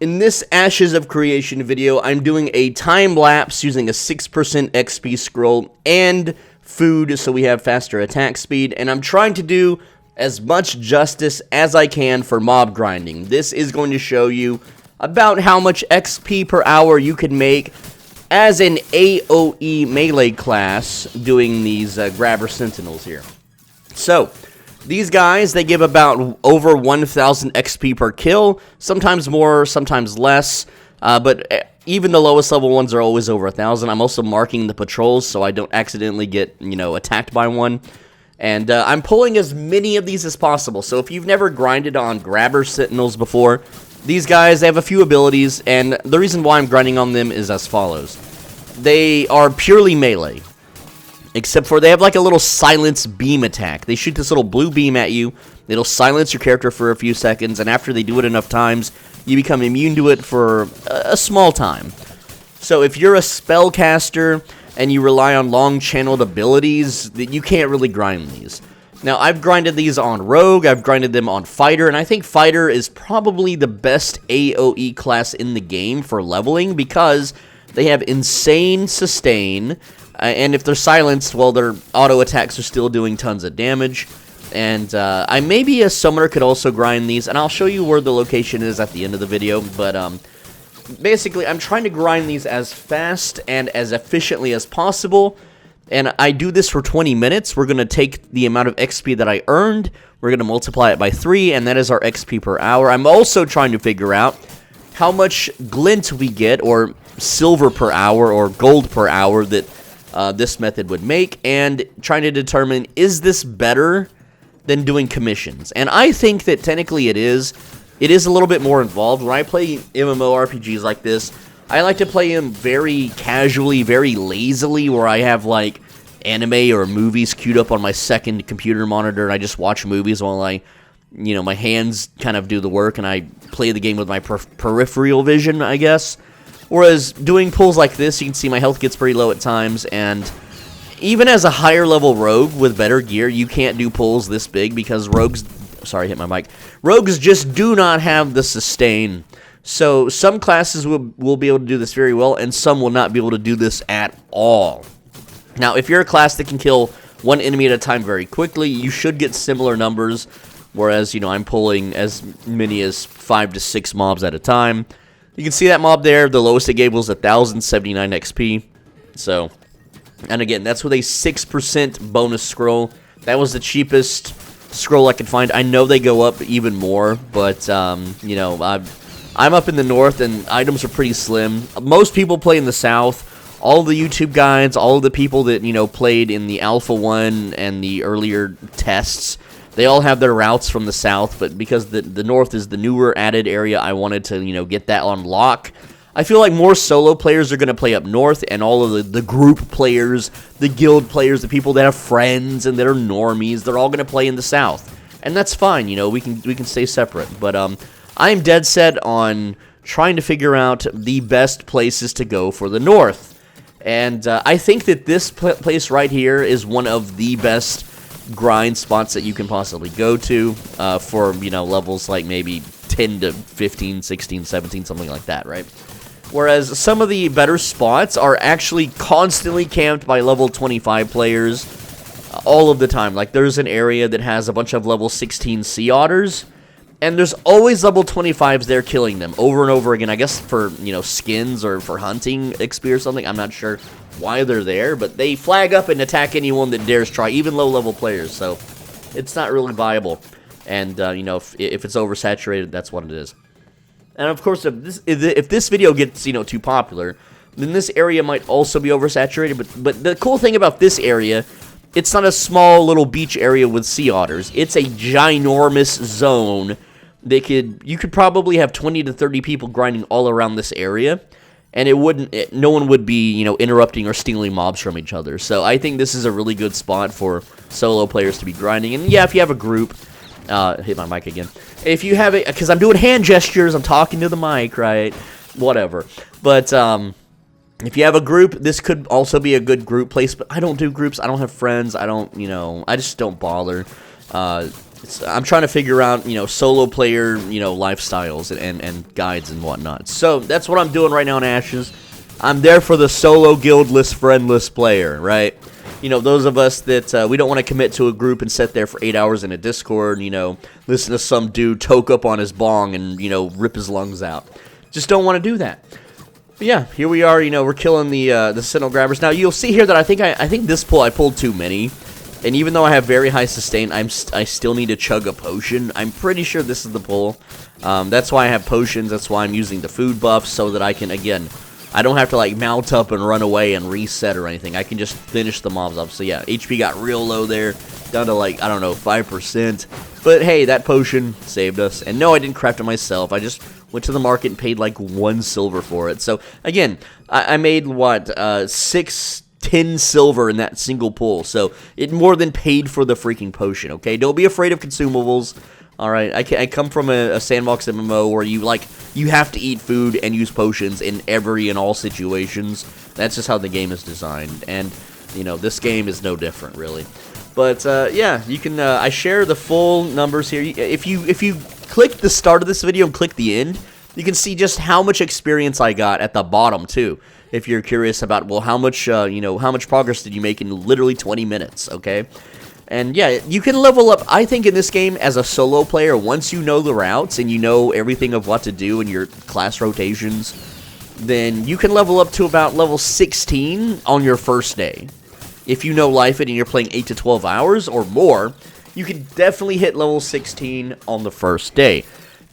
In this Ashes of Creation video, I'm doing a time lapse using a 6% XP scroll and food so we have faster attack speed, and I'm trying to do as much justice as I can for mob grinding. This is going to show you about how much XP per hour you can make as an AoE melee class doing these grabber sentinels here. So, these guys, they give about over 1,000 XP per kill, sometimes more, sometimes less, but even the lowest level ones are always over 1,000. I'm also marking the patrols so I don't accidentally get, attacked by one. And I'm pulling as many of these as possible, so if you've never grinded on grabber sentinels before, these guys, they have a few abilities, and the reason why I'm grinding on them is as follows. They are purely melee. Except for they have like a little silence beam attack. They shoot this little blue beam at you. It'll silence your character for a few seconds, and after they do it enough times, you become immune to it for a small time. So if you're a spellcaster and you rely on long-channeled abilities, you can't really grind these. Now, I've grinded these on Rogue, I've grinded them on Fighter, and I think Fighter is probably the best AoE class in the game for leveling because they have insane sustain. And if they're silenced, well, their auto attacks are still doing tons of damage. And maybe a summoner could also grind these, and I'll show you where the location is at the end of the video. But basically, I'm trying to grind these as fast and as efficiently as possible. And I do this for 20 minutes. We're going to take the amount of XP that I earned, we're going to multiply it by 3, and that is our XP per hour. I'm also trying to figure out how much glint we get, or silver per hour, or gold per hour that this method would make, and trying to determine, is this better than doing commissions? And I think that technically it is. It is a little bit more involved. When I play MMORPGs like this, I like to play them very casually, very lazily, where I have like anime or movies queued up on my second computer monitor, and I just watch movies while my hands kind of do the work, and I play the game with my peripheral vision, I guess. Whereas doing pulls like this, you can see my health gets pretty low at times, and even as a higher level rogue with better gear, you can't do pulls this big because rogues just do not have the sustain. So some classes will be able to do this very well, and some will not be able to do this at all. Now, if you're a class that can kill one enemy at a time very quickly, you should get similar numbers, whereas, I'm pulling as many as 5 to 6 mobs at a time. You can see that mob there. The lowest it gave was 1,079 XP. So, and again, that's with a 6% bonus scroll. That was the cheapest scroll I could find. I know they go up even more, but, I'm up in the north, and items are pretty slim. Most people play in the south. All the YouTube guides, all of the people that, played in the Alpha 1 and the earlier tests, they all have their routes from the south, but because the north is the newer added area, I wanted to, get that on lock. I feel like more solo players are going to play up north, and all of the group players, the guild players, the people that have friends and that are normies, they're all going to play in the south. And that's fine, we can stay separate. But I'm dead set on trying to figure out the best places to go for the north. And I think that this place right here is one of the best grind spots that you can possibly go to for, levels like maybe 10 to 15, 16, 17, something like that, right? Whereas some of the better spots are actually constantly camped by level 25 players all of the time. Like, there's an area that has a bunch of level 16 sea otters, and there's always level 25s there killing them over and over again. I guess for, skins or for hunting XP or something. I'm not sure why they're there, but they flag up and attack anyone that dares try, even low-level players, so it's not really viable. And, if it's oversaturated, that's what it is. And, of course, if this video gets, too popular, then this area might also be oversaturated, but the cool thing about this area, it's not a small little beach area with sea otters. It's a ginormous zone that you could probably have 20 to 30 people grinding all around this area, and no one would be, interrupting or stealing mobs from each other. So I think this is a really good spot for solo players to be grinding. And yeah, if you have a group, hit my mic again. If you have it, because I'm doing hand gestures, I'm talking to the mic, right? Whatever. But if you have a group, this could also be a good group place. But I don't do groups. I don't have friends. I don't, I just don't bother. I'm trying to figure out, solo player, lifestyles and guides and whatnot. So that's what I'm doing right now in Ashes. I'm there for the solo, guildless, friendless player, right? Those of us that we don't want to commit to a group and sit there for 8 hours in a Discord, listen to some dude toke up on his bong and, rip his lungs out. Just don't want to do that. But yeah, here we are, we're killing the Sentinel Grabbers. Now, you'll see here that I think this pull I pulled too many. And even though I have very high sustain, I still need to chug a potion. I'm pretty sure this is the pull. That's why I have potions. That's why I'm using the food buff, so that I can, again, I don't have to, like, mount up and run away and reset or anything. I can just finish the mobs up. So, yeah, HP got real low there, down to, like, I don't know, 5%. But, hey, that potion saved us. And, no, I didn't craft it myself. I just went to the market and paid, like, 1 silver for it. So, again, I made, what, 10 silver in that single pull, so it more than paid for the freaking potion, okay? Don't be afraid of consumables, alright? I come from a sandbox MMO where you have to eat food and use potions in every and all situations. That's just how the game is designed, and, this game is no different, really. But, yeah, you can, I share the full numbers here. If you click the start of this video and click the end, you can see just how much experience I got at the bottom, too. If you're curious about, well, how much progress did you make in literally 20 minutes, okay? And yeah, you can level up, I think, in this game as a solo player. Once you know the routes and you know everything of what to do in your class rotations, then you can level up to about level 16 on your first day. If you know Life It and you're playing 8 to 12 hours or more, you can definitely hit level 16 on the first day.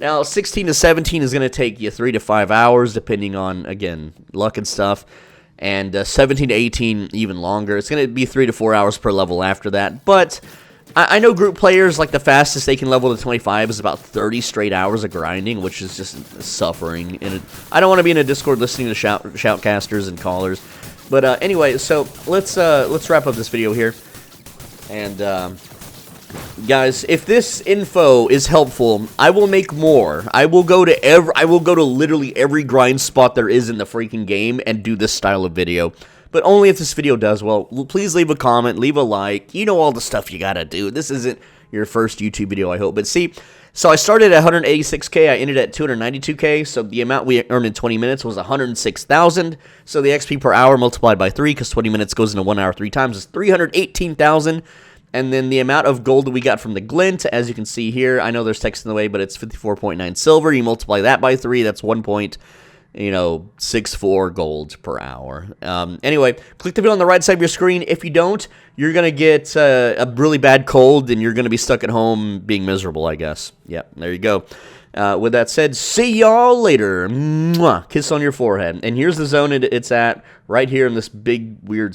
Now, 16 to 17 is going to take you 3 to 5 hours, depending on, again, luck and stuff. And 17 to 18, even longer. It's going to be 3 to 4 hours per level after that. But I know group players, like the fastest they can level to 25 is about 30 straight hours of grinding, which is just suffering. And I don't want to be in a Discord listening to shoutcasters and callers. But anyway, so let's wrap up this video here. And guys, if this info is helpful, I will make more. I will go to literally every grind spot there is in the freaking game and do this style of video. But only if this video does well. Please leave a comment, leave a like. You know all the stuff you gotta do. This isn't your first YouTube video, I hope. But see, so I started at 186k, I ended at 292k, so the amount we earned in 20 minutes was 106,000. So the XP per hour multiplied by 3, because 20 minutes goes into 1 hour 3 times, is 318,000. And then the amount of gold that we got from the glint, as you can see here, I know there's text in the way, but it's 54.9 silver. You multiply that by 3, that's 1.64 gold per hour. Anyway, click the video on the right side of your screen. If you don't, you're going to get a really bad cold, and you're going to be stuck at home being miserable, I guess. Yep, there you go. With that said, see y'all later. Mwah. Kiss on your forehead. And here's the zone it's at, right here in this big, weird